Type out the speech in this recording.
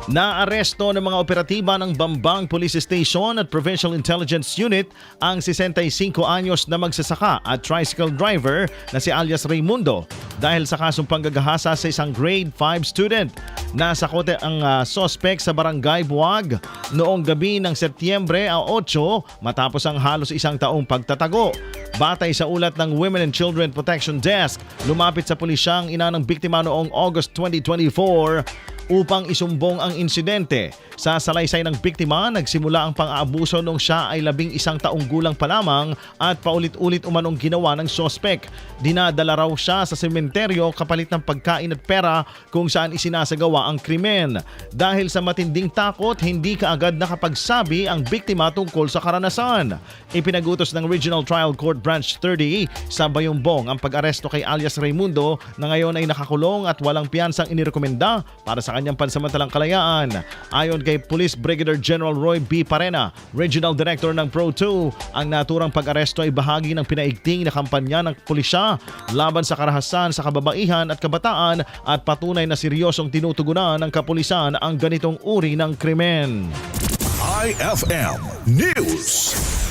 Naaresto ng mga operatiba ng Bambang Police Station at Provincial Intelligence Unit ang 65 anyos na magsasaka at tricycle driver na si alias Raimundo dahil sa kasong panggagahasa sa isang grade 5 student. Nasa kote ang suspect sa barangay Buwag noong gabi ng Setyembre 8 matapos ang halos isang taong pagtatago. Batay sa ulat ng Women and Children Protection Desk, lumapit sa pulisya ang ina ng biktima noong August 2024 upang isumbong ang insidente. Sa salaysay ng biktima, nagsimula ang pang-aabuso nung siya ay 11 taong gulang pa lamang at paulit-ulit umanong ginawa ng sospek. Dinadala raw siya sa sementeryo kapalit ng pagkain at pera kung saan isinasagawa ang krimen. Dahil sa matinding takot, hindi kaagad nakapagsabi ang biktima tungkol sa karanasan. Ipinagutos ng Regional Trial Court Branch 30 sa Bayumbong ang pag-aresto kay alias Raimundo na ngayon ay nakakulong at walang piyansang inirekomenda para sa kanyang pansamantalang kalayaan. Ayon kay Police Brigadier General Roy B. Parena, Regional Director ng Pro2, ang naturang pag-aresto ay bahagi ng pinaigting na kampanya ng pulisya laban sa karahasan sa kababaihan at kabataan at patunay na seryosong tinutugunan ng kapulisan ang ganitong uri ng krimen. IFM News.